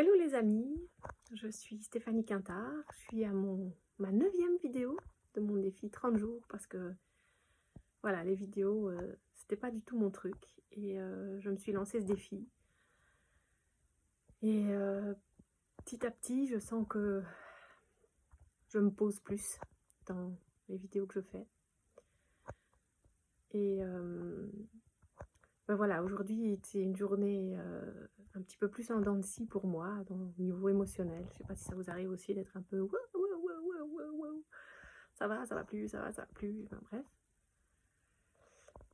Hello les amis, je suis Stéphanie Quintard, je suis à ma 9e vidéo de mon défi 30 jours parce que voilà, les vidéos c'était pas du tout mon truc et je me suis lancé ce défi et petit à petit je sens que je me pose plus dans les vidéos que je fais et ben voilà, aujourd'hui c'est une journée un petit peu plus en dents de scie pour moi, au niveau émotionnel. Je sais pas si ça vous arrive aussi d'être un peu wow, wow, wow, wow, wow, wow. Ça va plus, ça va plus, enfin, bref.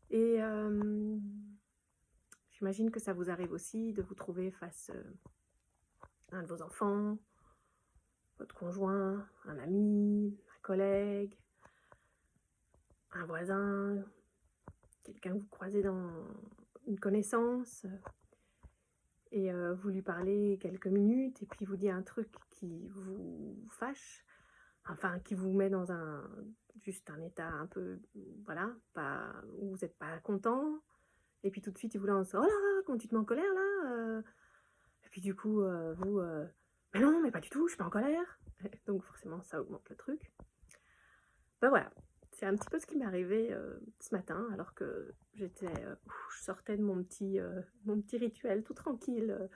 Et j'imagine que ça vous arrive aussi de vous trouver face à un de vos enfants, votre conjoint, un ami, un collègue, un voisin, quelqu'un que vous croisez dans une connaissance, et vous lui parlez quelques minutes et puis il vous dit un truc qui vous fâche, enfin qui vous met dans juste un état un peu, voilà, pas, où vous n'êtes pas content, et puis tout de suite il vous lance: «Oh là là, quand tu te mets en colère là?» Et puis du coup, vous, «Mais non, mais pas du tout, je suis pas en colère!» Donc forcément ça augmente le truc. Ben voilà, c'est un petit peu ce qui m'est arrivé ce matin, alors que je sortais de mon petit rituel tout tranquille,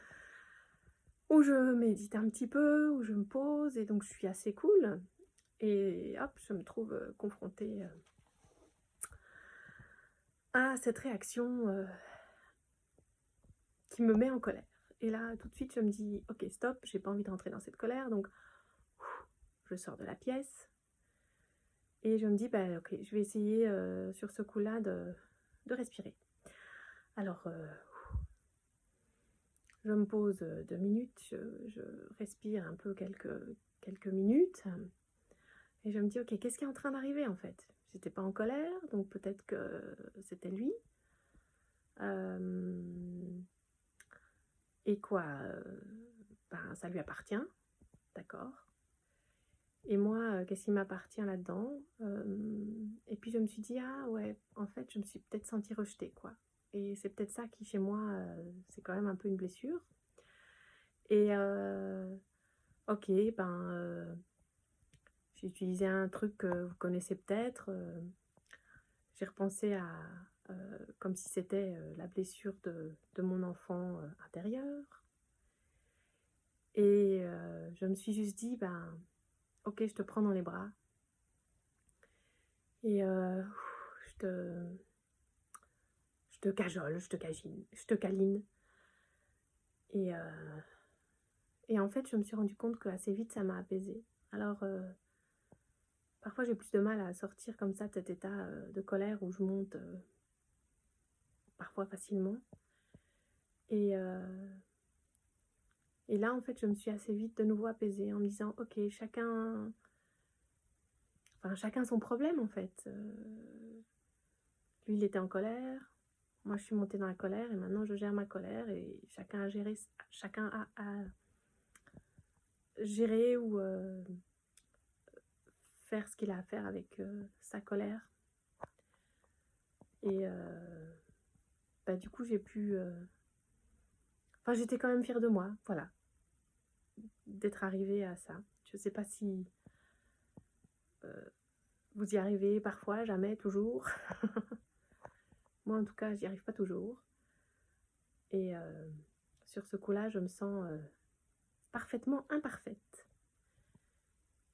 où je médite un petit peu, où je me pose, et donc je suis assez cool. Et hop, je me trouve confrontée à cette réaction qui me met en colère. Et là, tout de suite, je me dis: ok, stop, j'ai pas envie de rentrer dans cette colère, donc je sors de la pièce. Et je me dis, bah ok, je vais essayer sur ce coup-là de respirer. Alors, je me pose 2 minutes, je respire un peu quelques minutes, et je me dis, ok, qu'est-ce qui est en train d'arriver en fait? J'étais pas en colère, donc peut-être que c'était lui. Et quoi, ben, ça lui appartient, d'accord. Et moi, qu'est-ce qui m'appartient là-dedans? Et puis je me suis dit: «Ah ouais, en fait, je me suis peut-être sentie rejetée, quoi». Et c'est peut-être ça qui, chez moi, c'est quand même un peu une blessure. Et OK, ben, j'ai utilisé un truc que vous connaissez peut-être, j'ai repensé à, comme si c'était, la blessure de mon enfant, intérieur. Et je me suis juste dit: «Ben, OK, je te prends dans les bras et je te cajole, je te câline». Et en fait, je me suis rendu compte qu'assez vite, ça m'a apaisée. Alors, parfois, j'ai plus de mal à sortir comme ça de cet état, de colère où je monte, parfois facilement. Et là, en fait, je me suis assez vite de nouveau apaisée en me disant: «OK, chacun son problème, en fait». Lui, il était en colère, moi, je suis montée dans la colère et maintenant je gère ma colère, et chacun a gérer ou faire ce qu'il a à faire avec sa colère. Et bah, du coup, j'ai pu... Enfin, j'étais quand même fière de moi, voilà, d'être arrivée à ça. Je sais pas si vous y arrivez parfois, jamais, toujours. Moi, en tout cas, j'y arrive pas toujours. Et sur ce coup-là, je me sens parfaitement imparfaite.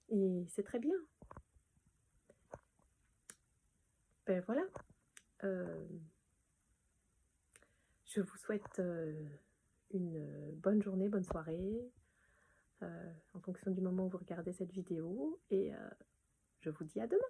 Et c'est très bien. Ben voilà. Je vous souhaite une bonne journée, bonne soirée, en fonction du moment où vous regardez cette vidéo. Et je vous dis à demain.